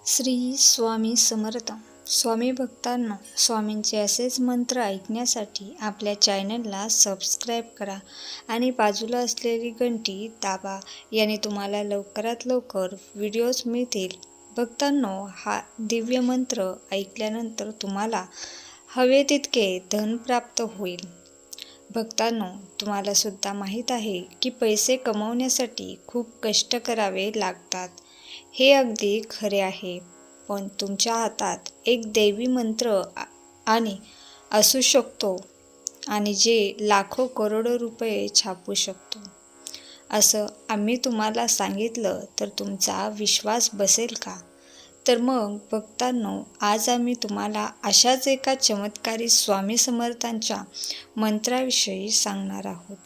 श्री स्वामी समर्थ. स्वामी भक्तांनो, स्वामींचे असेच मंत्र ऐकण्यासाठी आपल्या चॅनलला सबस्क्राईब करा आणि बाजूला असलेली घंटी दाबा. याने तुम्हाला लवकरात लवकर व्हिडिओज मिळतील. भक्तांनो, हा दिव्य मंत्र ऐकल्यानंतर तुम्हाला हवे तितके धन प्राप्त होईल. भक्तांनो, तुम्हाला सुद्धा माहीत आहे की पैसे कमवण्यासाठी खूप कष्ट करावे लागतात. हे अगदी खरे आहे, पण तुमच्या हातात एक दैवी मंत्र आणि असू शकतो आणि जे लाखो करोडो रुपये छापू शकतो. असं आम्ही तुम्हाला सांगितलं तर तुमचा विश्वास बसेल का? तर मग भक्तांनो, आज आम्ही तुम्हाला अशाच एका चमत्कारी स्वामी समर्थांच्या मंत्राविषयी सांगणार आहोत,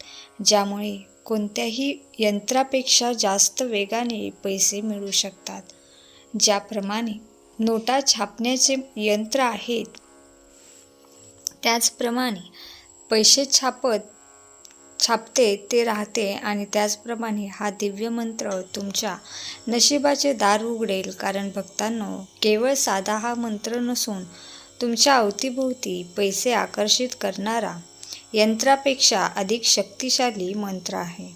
ज्यामुळे कोणत्याही यंत्रापेक्षा जास्त वेगाने पैसे मिळू शकतात. ज्याप्रमाणे नोटा छापण्याचे यंत्र आहेत, त्याचप्रमाणे पैसे छापते ते राहते आणि त्याचप्रमाणे हा दिव्य मंत्र तुमच्या नशिबाचे दार उघडेल. कारण भक्तांनो, केवळ साधा हा मंत्र नसून तुमच्या अवतीभोवती पैसे आकर्षित करणारा यंत्रापेक्षा अधिक शक्तिशाली मंत्र आहे.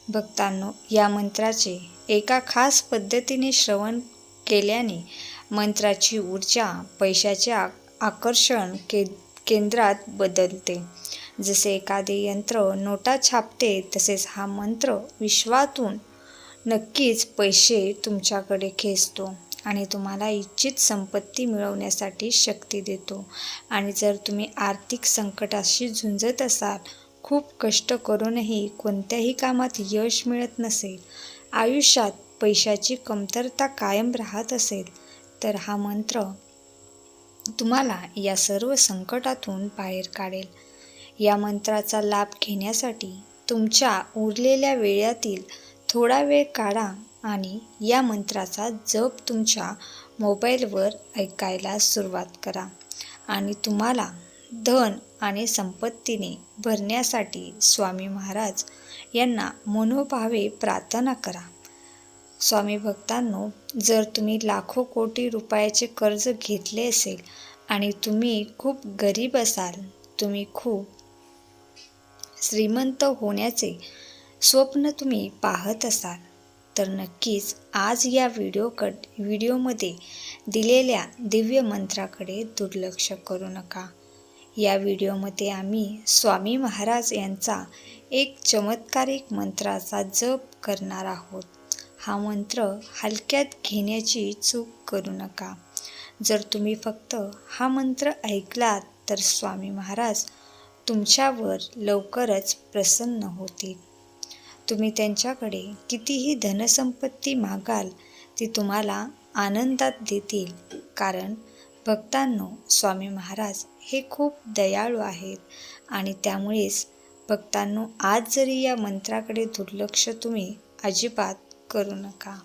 भक्तांनो, या मंत्राचे एका खास पद्धतीने श्रवण केल्याने मंत्राची ऊर्जा पैशाचे आकर्षण केंद्रात बदलते. जसे एखादे यंत्र नोटा छापते, तसेच हा मंत्र विश्वातून नक्कीच पैसे तुमच्याकडे खेचतो आणि तुम्हाला इच्छित संपत्ती मिळवण्यासाठी शक्ती देतो. आणि जर तुम्ही आर्थिक संकटाशी झुंजत असाल, खूप कष्ट करूनही कोणत्याही कामात यश मिळत नसेल, आयुष्यात पैशाची कमतरता कायम राहत असेल, तर हा मंत्र तुम्हाला या सर्व संकटातून बाहेर काढेल. या मंत्राचा लाभ घेण्यासाठी तुमच्या उरलेल्या वेळातील थोडा वेळ काढा आणि या मंत्राचा जप तुमच्या मोबाईलवर ऐकायला सुरुवात करा आणि तुम्हाला धन आणि संपत्तीने भरण्यासाठी स्वामी महाराज यांना मनोभावे प्रार्थना करा. स्वामी भक्तांनो, जर तुम्ही लाखो कोटी रुपयाचे कर्ज घेतले असेल आणि तुम्ही खूप गरीब असाल, तुम्ही खूप श्रीमंत होण्याचे स्वप्न तुम्ही पाहत असाल, तर नक्कीच आज या व्हिडिओमध्ये दिलेल्या दिव्य मंत्राकडे दुर्लक्ष करू नका. या व्हिडिओमध्ये आम्ही स्वामी महाराज यांचा एक चमत्कारिक मंत्राचा जप करणार आहोत. हा मंत्र हलक्यात घेण्याची चूक करू नका. जर तुम्ही फक्त हा मंत्र ऐकलात तर स्वामी महाराज तुमच्यावर लवकरच प्रसन्न होतील. तुम्ही त्यांच्याकडे कितीही धनसंपत्ती मागाल, ती तुम्हाला आनंदात देतील. कारण भक्तांनो, स्वामी महाराज हे खूप दयाळू आहेत आणि त्यामुळेच भक्तांनो, आज जरी या मंत्राकडे दुर्लक्ष तुम्ही अजिबात करू नका.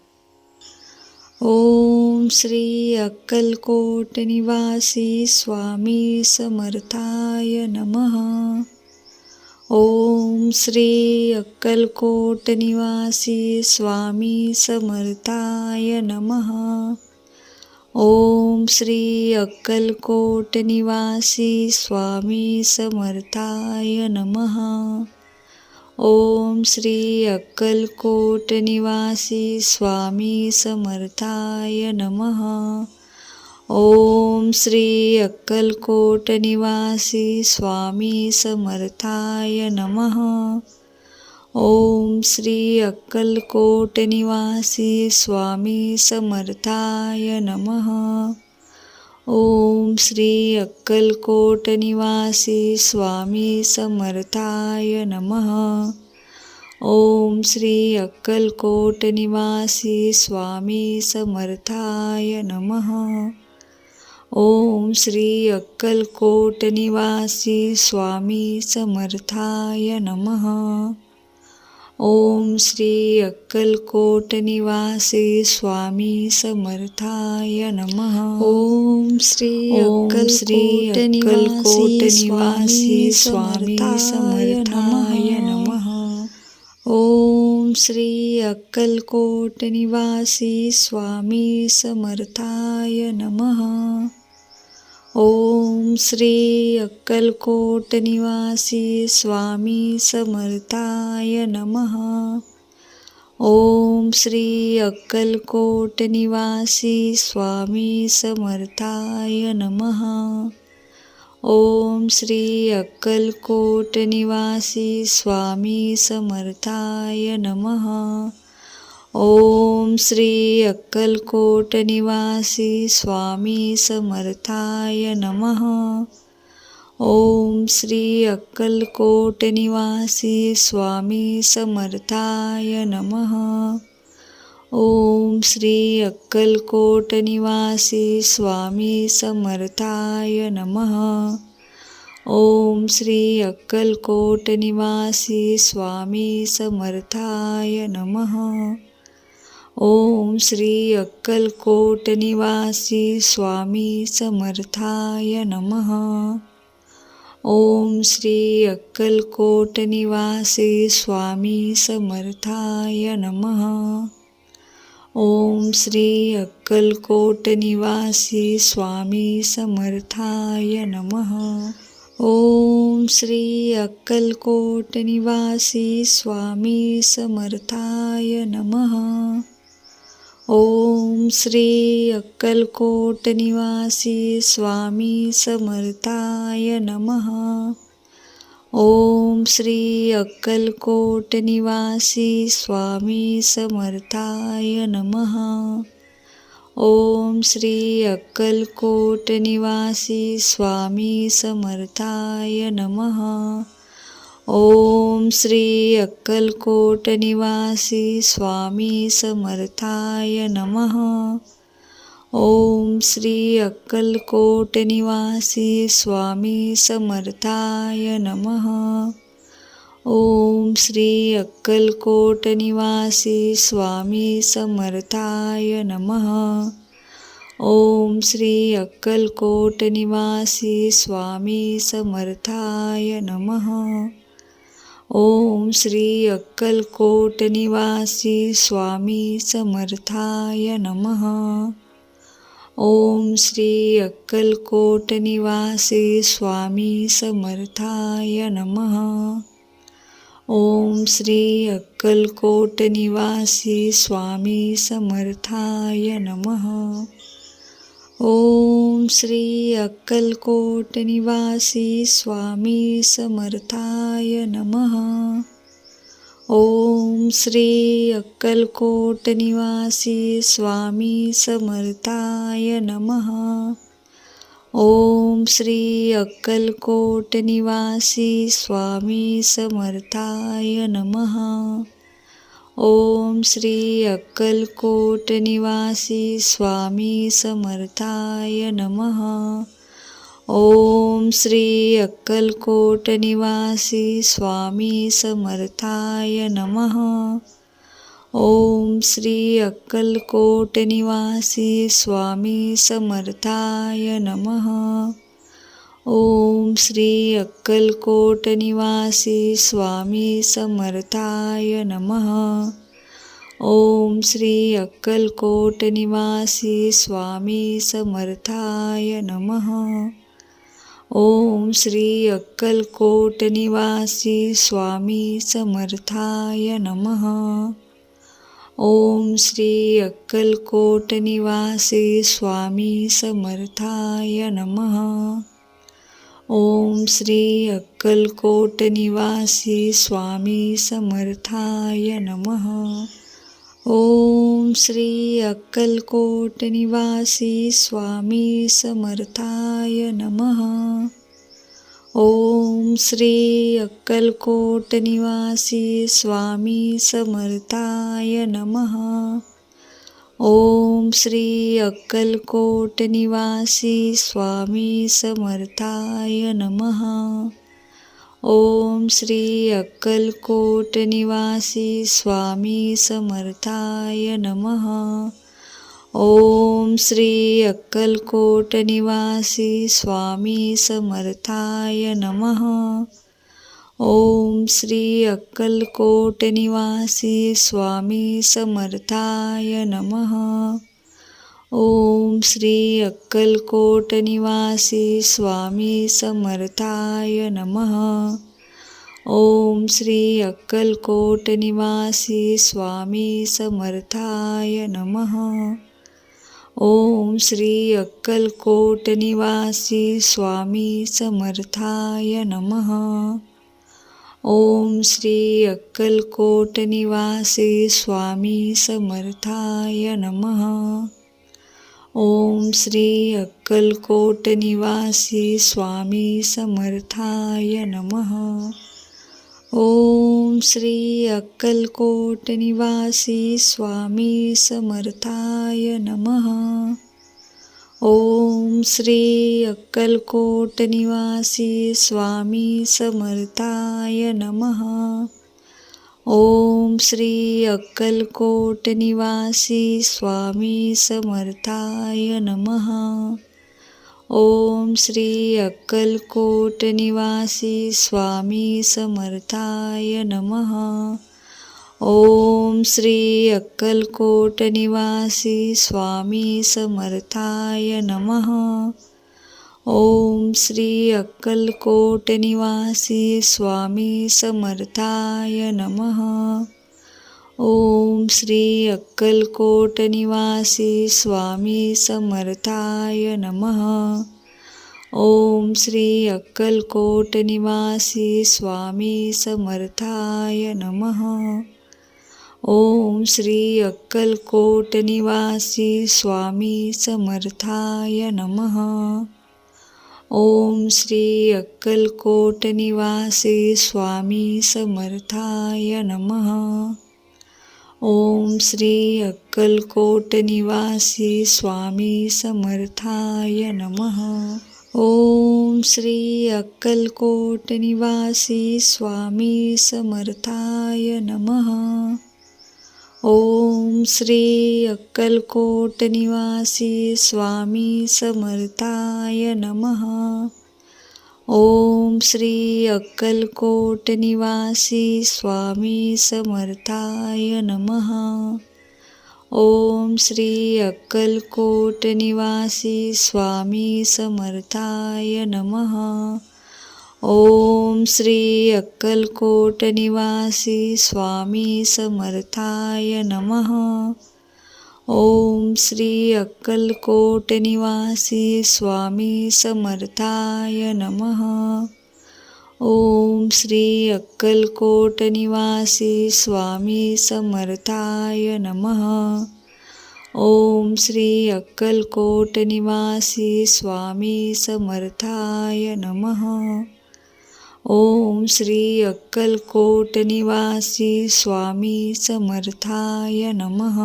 ओम श्री अक्कलकोट निवासी स्वामी समर्थाय नमः. ओम श्री अक्कलकोट निवासी स्वामी समर्थाय नमः. ओम श्री अक्कलकोट निवासी स्वामी समर्थाय नमः. ओम श्री अक्कलकोट निवासी स्वामी समर्थाय नमः. ओम श्री अक्कलकोट निवासी स्वामी समर्थाय नमः. ओम श्री अक्कलकोट निवासी स्वामी समर्थाय नमः. ओम श्री अक्कलकोट निवासी स्वामी समर्थाय नमः. ओम श्री अक्कलकोट निवासी स्वामी समर्थाय नमः. ओम श्री अक्कलकोट निवासी स्वामी समर्थाय नमः. ओम श्री अक्कलकोट निवासी स्वामी समर्थाय नमः. ओम श्री अक्कलकोट निवासी स्वामी समर्थाय नमः. ओम श्री अक्कलकोट निवासी स्वामी समर्थाय नमः. ओम श्री अक्कलकोट निवासी स्वामी समर्थाय नमः. ओम श्री अक्कलकोट निवासी स्वामी समर्थाय नमः. ओम श्री अक्कलकोट निवासी स्वामी समर्थाय नमः. ओम श्री अक्कलकोट निवासी स्वामी समर्थाय नमः. ओम श्री अक्कलकोट निवासी स्वामी समर्थाय नमः. ओम श्री अक्कलकोट निवासी स्वामी समर्थाय नमः. ओम श्री अक्कलकोट निवासी स्वामी समर्थाय नमः. ओम श्री अक्कलकोट निवासी स्वामी समर्थाय नमः. ओम श्री अक्कलकोट निवासी स्वामी समर्थाय नमः. ओम श्री अक्कलकोट निवासी स्वामी समर्थाय नमः. ओम श्री अक्कलकोट निवासी स्वामी समर्थाय नमः. ओम श्री अक्कलकोट निवासी स्वामी समर्थाय नमः. ओम श्री अक्कलकोट निवासी स्वामी समर्थाय नमः. ओम श्री अक्कलकोट निवासी स्वामी समर्थाय नमः. ओम श्री अक्कलकोट निवासी स्वामी समर्थाय नमः. ओम श्री अक्कलकोट निवासी स्वामी समर्थाय नमः. ओम श्री अक्कलकोट निवासी स्वामी समर्थाय नमः. ओम श्री अक्कलकोट निवासी स्वामी समर्थाय नमः. ओम श्री अक्कलकोट निवासी स्वामी समर्थाय नमः. ओम श्री अक्कलकोट निवासी स्वामी समर्थाय नमः. ओम श्री अक्कलकोट निवासी स्वामी समर्थाय नमः. ओम श्री अक्कलकोट निवासी स्वामी समर्थाय नमः. ओम श्री अक्कलकोट निवासी स्वामी समर्थाय नमः. ओम श्री अक्कलकोट निवासी स्वामी समर्थाय नमः. ओम श्री अक्कलकोट निवासी स्वामी समर्थाय नमः. ओम श्री अक्कलकोट निवासी स्वामी समर्थाय नमः. ओम श्री अक्कलकोट निवासी स्वामी समर्थाय नमः. ओम श्री अक्कलकोट निवासी स्वामी समर्थाय नमः. ओम श्री अक्कलकोट निवासी स्वामी समर्थाय नमः. ओम श्री अक्कलकोट निवासी स्वामी समर्थाय नमः. ओम श्री अक्कलकोट निवासी स्वामी समर्थाय नमः. ओम श्री अक्कलकोट निवासी स्वामी समर्थाय नमः. ओम श्री अक्कलकोट निवासी स्वामी समर्थाय नमः. ओम श्री अक्कलकोट निवासी स्वामी समर्थाय नमः. ओम श्री अक्कलकोट निवासी स्वामी समर्थाय नमः. ओम श्री अक्कलकोट निवासी स्वामी समर्थाय नमः. ओम श्री अक्कलकोट निवासी स्वामी समर्थाय नमः. ओम श्री अक्कलकोट निवासी स्वामी समर्थाय नमः. ओम श्री अक्कलकोट निवासी स्वामी समर्थाय नमः. ओम श्री अक्कलकोट निवासी स्वामी समर्थाय नमः. ओम श्री अक्कलकोट निवासी स्वामी समर्थाय नमः. ओम श्री अक्कलकोट निवासी स्वामी समर्थाय नमः. ओम श्री अक्कलकोट निवासी स्वामी समर्थाय नमः. ओम श्री अक्कलकोट निवासी स्वामी समर्थाय नमः. ओम श्री अक्कलकोट निवासी स्वामी समर्थाय नमः. ओम श्री अक्कलकोट निवासी स्वामी समर्थाय नमः. ओम श्री अक्कलकोट निवासी स्वामी समर्थाय नमः. ओम श्री अक्कलकोट निवासी स्वामी समर्थाय नमः. ओम श्री अक्कलकोट निवासी स्वामी समर्थाय नमः. ओम श्री अक्कलकोट निवासी स्वामी समर्थाय नमः. ओम श्री अक्कलकोट निवासी स्वामी समर्थाय नमः. ओम श्री अक्कलकोट निवासी स्वामी समर्थाय नमः. ओम श्री अक्कलकोट निवासी स्वामी समर्थाय नमः. ओम श्री अक्कलकोट निवासी स्वामी समर्थाय नमः. ओम श्री अक्कलकोट निवासी स्वामी समर्थाय नमः. ओम श्री अक्कलकोट निवासी स्वामी समर्थाय नमः. ओम श्री अक्कलकोट निवासी स्वामी समर्थाय नमः. ओम श्री अक्कलकोट निवासी स्वामी समर्थाय नमः. ओम श्री अक्कलकोट निवासी स्वामी समर्थाय नमः. ओम श्री अक्कलकोट निवासी स्वामी समर्थाय नमः. ओम श्री अक्कलकोट निवासी स्वामी समर्थाय नमः. ओम श्री अक्कलकोट निवासी स्वामी समर्थाय नमः. ओम श्री अक्कलकोट निवासी स्वामी समर्थाय नमः.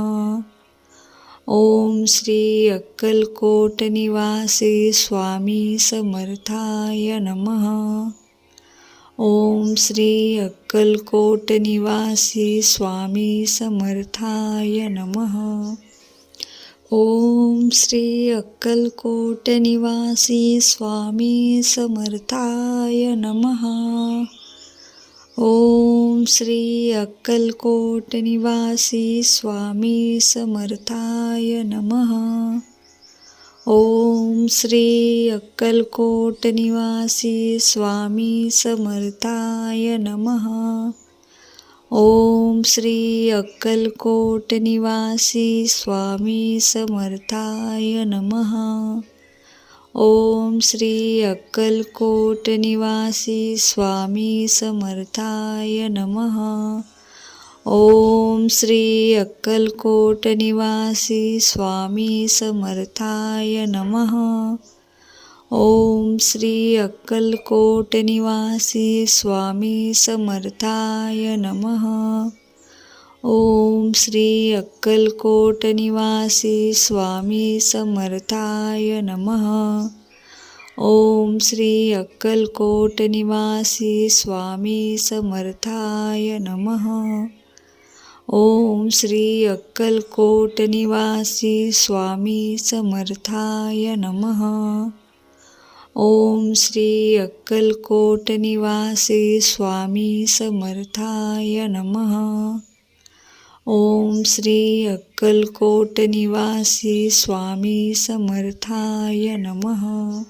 ओम श्री अक्कलकोट निवासी स्वामी समर्थाय नमः. ओम श्री अक्कलकोट निवासी स्वामी समर्थाय नमः. ओम श्री अक्कलकोट निवासी स्वामी समर्थाय नमः. ओम श्री अक्कलकोट निवासी स्वामी समर्थाय नमः. ओम श्री अक्कलकोट निवासी स्वामी समर्थाय नमः. ओम श्री अक्कलकोट निवासी स्वामी समर्थाय नमः. ओम श्री अक्कलकोट निवासी स्वामी समर्थाय नमः. ओम श्री अक्कलकोट निवासी स्वामी समर्थाय नमः. ओम श्री अक्कलकोट निवासी स्वामी समर्थाय नमः. ओम श्री अक्कलकोट निवासी स्वामी समर्थाय नमः. ओम श्री अक्कलकोट निवासी स्वामी समर्थाय नमः. ओम श्री अक्कलकोट निवासी स्वामी समर्थाय नमः. ओम श्री अक्कलकोट निवासी स्वामी समर्थाय नमः. ओम श्री अक्कलकोट निवासी स्वामी समर्थाय नमः.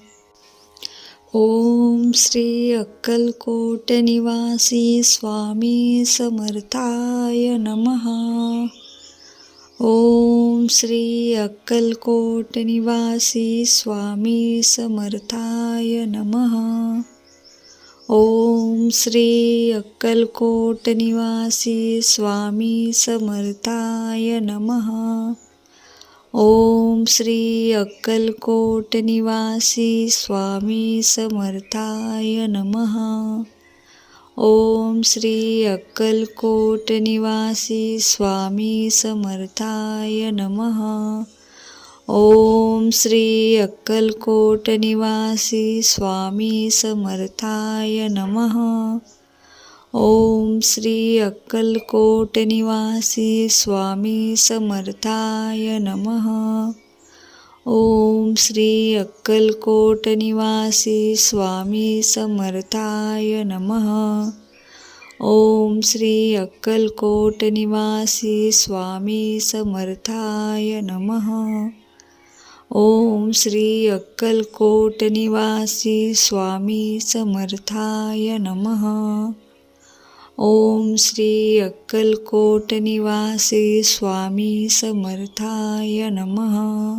ओम श्री अक्कलकोट निवासी स्वामी समर्थाय नमः. ओम श्री अक्कलकोट निवासी स्वामी समर्थाय नमः. ओम श्री अक्कलकोट निवासी स्वामी समर्थाय नमः. ओम श्री अक्कलकोट निवासी स्वामी समर्थाय नमः. ओम श्री अक्कलकोट निवासी स्वामी समर्थाय नमः. ओम श्री अक्कलकोट निवासी स्वामी समर्थाय नमः. ओम श्री अक्कलकोट निवासी स्वामी समर्थाय नमः. ओम श्री अक्कलकोट निवासी स्वामी समर्थाय नमः. ओम श्री अक्कलकोट निवासी स्वामी समर्थाय नमः. ओम श्री अक्कलकोट निवासी स्वामी समर्थाय नमः. ओम श्री अक्कलकोट निवासी स्वामी समर्थाय नमः.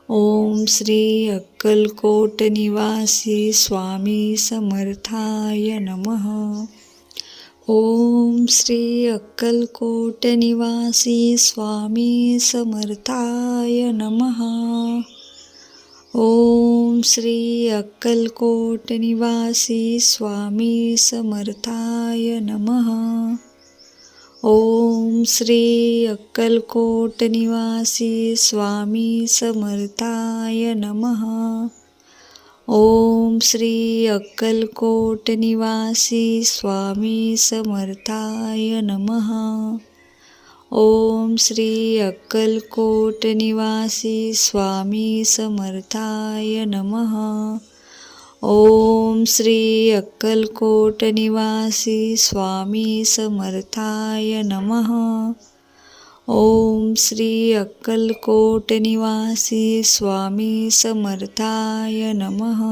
ओम श्री अक्कलकोट निवासी स्वामी समर्थाय नमः. ओम श्री अक्कलकोट निवासी स्वामी समर्थाय नमः. ओम श्री अक्कलकोट निवासी स्वामी समर्थाय नमः. ओम श्री अक्कलकोट निवासी स्वामी समर्थाय नमः. ओम श्री अक्कलकोट निवासी स्वामी समर्थाय नमः. ओम श्री अक्कलकोट निवासी स्वामी समर्थाय नमः. ओम श्री अक्कलकोट निवासी स्वामी समर्थाय नमः. ओम श्री अक्कलकोट निवासी स्वामी समर्थाय नमः.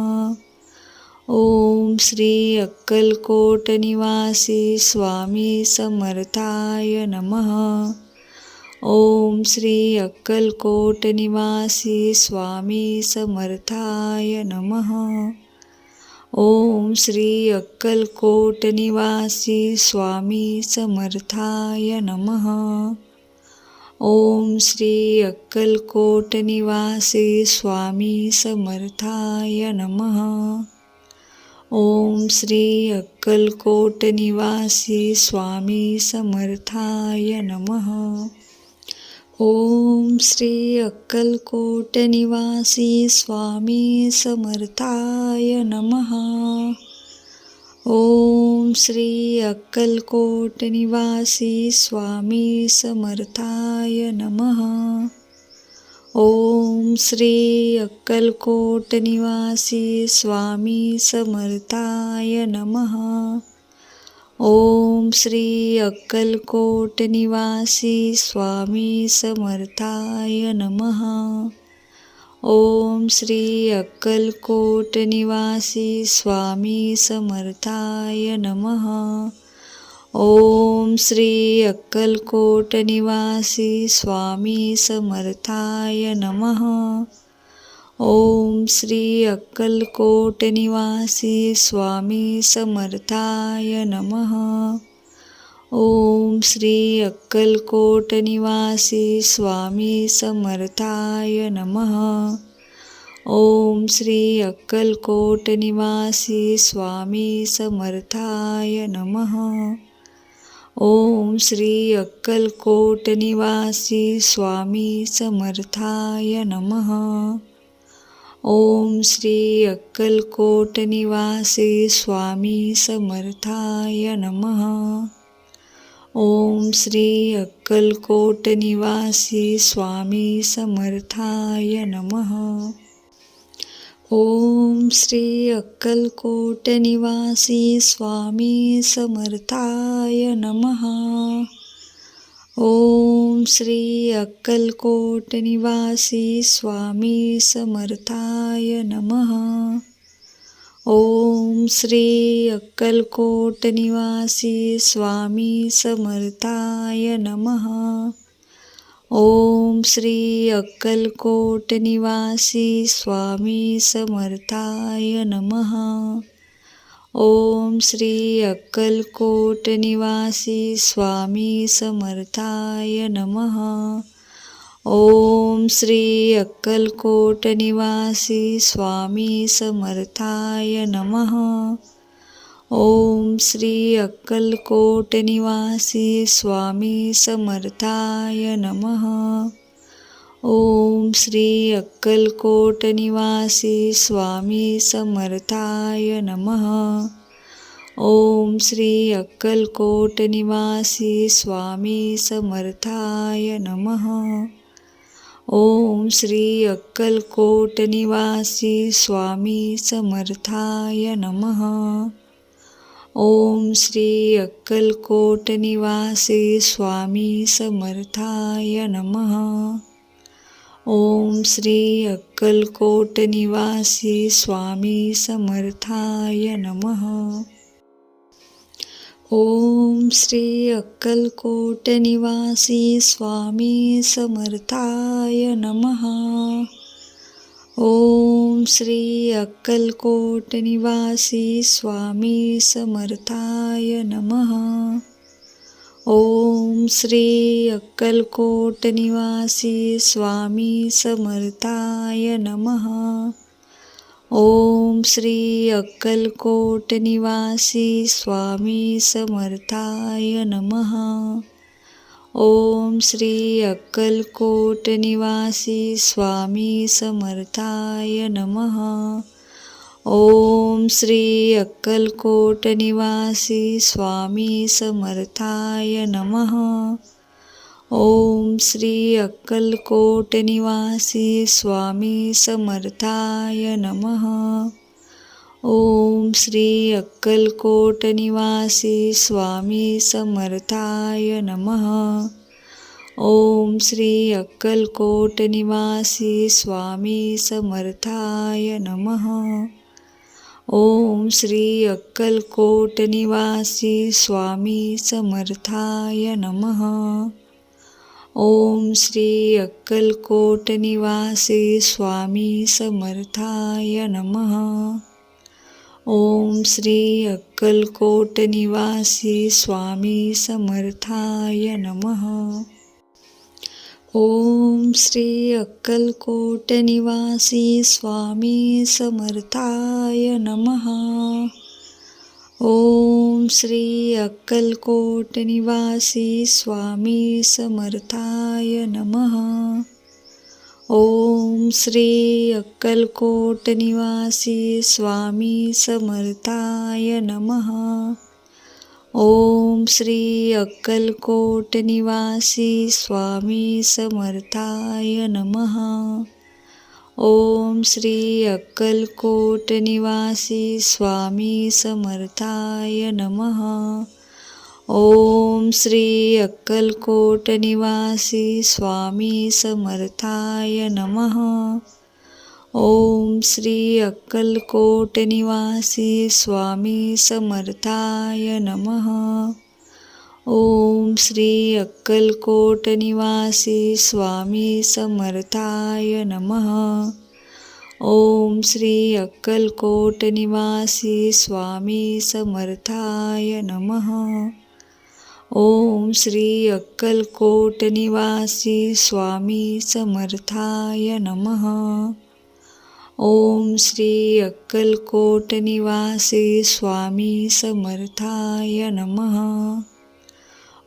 ओम श्री अक्कलकोट निवासी स्वामी समर्थाय नमः. ओम श्री अक्कलकोट निवासी स्वामी समर्थाय नमः. ओम श्री अक्कलकोट निवासी स्वामी समर्थाय नमः. ओम श्री अक्कलकोट निवासी स्वामी समर्थाय नमः. ओम श्री अक्कलकोट निवासी स्वामी समर्थाय नमः. ओम श्री अक्कलकोट निवासी स्वामी समर्थाय नमः. ओम श्री अक्कलकोट निवासी स्वामी समर्थाय नमः. ओम श्री अक्कलकोट निवासी स्वामी समर्थाय नमः. ओम श्री अक्कलकोट निवासी स्वामी समर्थाय नमः. ओम श्री अक्कलकोट निवासी स्वामी समर्थाय नमः. ओम श्री अक्कलकोट निवासी स्वामी समर्थाय नमः. ओम श्री अक्कलकोट निवासी स्वामी समर्थाय नमः. ओम श्री अक्कलकोट निवासी स्वामी समर्थाय नमः. ओम श्री अक्कलकोट निवासी स्वामी समर्थाय नमः. ओम श्री अक्कलकोट निवासी स्वामी समर्थाय नमः. ओम श्री अक्कलकोट निवासी स्वामी समर्थाय नमः. ओम श्री अक्कलकोट निवासी स्वामी समर्थाय नमः. ओम श्री अक्कलकोट निवासी स्वामी समर्थाय नमः. ओम श्री अक्कलकोट निवासी स्वामी समर्थाय नमः. ओम श्री अक्कलकोट निवासी स्वामी समर्थाय नमः. ओम श्री अक्कलकोट निवासी स्वामी समर्थाय नमः. ओम श्री अक्कलकोट निवासी स्वामी समर्थाय नमः. ओम श्री अक्कलकोट निवासी स्वामी समर्थाय नमः. ओम श्री अक्कलकोट निवासी स्वामी समर्थाय नमः. ओम श्री अक्कलकोट निवासी स्वामी समर्थाय नमः. ओम श्री अक्कलकोट निवासी स्वामी समर्थाय नमः. ओम श्री अक्कलकोट निवासी स्वामी समर्थाय नमः. ओम श्री अक्कलकोट निवासी स्वामी समर्थाय नमः. ओम श्री अक्कलकोट निवासी स्वामी समर्थाय नमः. ओम श्री अक्कलकोट निवासी स्वामी समर्थाय नमः. ओम श्री अक्कलकोट निवासी स्वामी समर्थाय नमः. ओम श्री अक्कलकोट निवासी स्वामी समर्थाय नमः. ओम श्री अक्कलकोट निवासी स्वामी समर्थाय नमः. ओम श्री अक्कलकोट निवासी स्वामी समर्थाय नमः. ओम श्री अक्कलकोट निवासी स्वामी समर्थाय नमः. ओम श्री अक्कलकोट निवासी स्वामी समर्थाय नमः. ओम श्री अक्कलकोट निवासी स्वामी समर्थाय नमः. ओम श्री अक्कलकोट निवासी स्वामी समर्थाय नमः. ओम श्री अक्कलकोट निवासी स्वामी समर्थाय नमः. ओम श्री अक्कलकोट निवासी स्वामी समर्थाय नमः. ओम श्री अक्कलकोट निवासी स्वामी समर्थाय नमः. ओम श्री अक्कलकोट निवासी स्वामी समर्थाय नमः. ओम श्री अक्कलकोट निवासी स्वामी समर्थाय नमः. ओम श्री अक्कलकोट निवासी स्वामी समर्थाय नमः. ओम श्री अक्कलकोट निवासी स्वामी समर्थाय नमः. ओम श्री अक्कलकोट निवासी स्वामी समर्थाय नमः. ओम श्री अक्कलकोट निवासी स्वामी समर्थाय नमः. ओम श्री अक्कलकोट निवासी स्वामी समर्थाय नमः. ओम श्री अक्कलकोट निवासी स्वामी समर्थाय नमः. ओम श्री अक्कलकोट निवासी स्वामी समर्थाय नमः. ओम श्री अक्कलकोट निवासी स्वामी समर्थाय नमः. ओम श्री अक्कलकोट निवासी स्वामी समर्थाय नमः.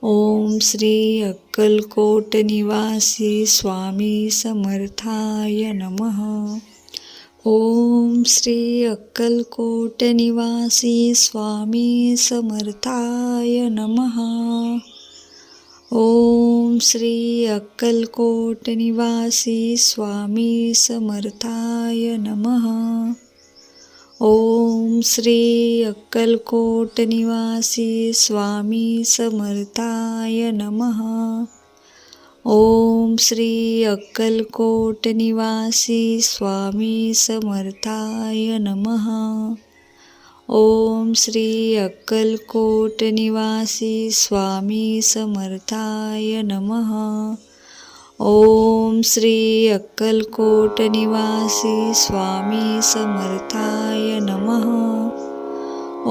ओम श्री अक्कलकोट निवासी स्वामी समर्थाय नमः. ओम श्री अक्कलकोट निवासी स्वामी समर्थाय नमः. ओम श्री अक्कलकोट निवासी स्वामी समर्थाय नमः. ओम श्री अक्कलकोट निवासी स्वामी समर्थाय नमः. ओम श्री अक्कलकोट निवासी स्वामी समर्थाय नमः. ओम श्री अक्कलकोट निवासी स्वामी समर्थाय नमः. ओम श्री अक्कलकोट निवासी स्वामी समर्थाय नमः.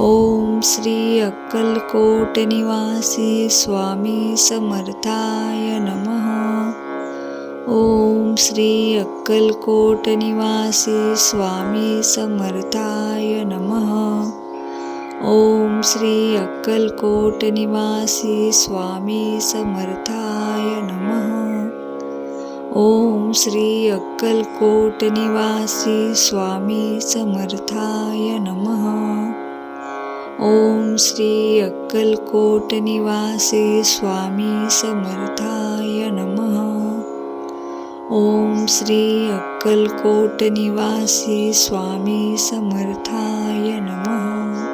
ओम श्री अक्कलकोट निवासी स्वामी समर्थाय नमः. ओम श्री अक्कलकोट निवासी स्वामी समर्थाय नमः. ओम श्री अक्कलकोट निवासी स्वामी समर्थाय नमः. ओम श्री अक्कलकोट निवासी स्वामी समर्थाय नमः. ओम श्री अक्कलकोट निवासी स्वामी समर्थाय नमः. ओम श्री अक्कलकोट निवासी स्वामी समर्थाय नमः.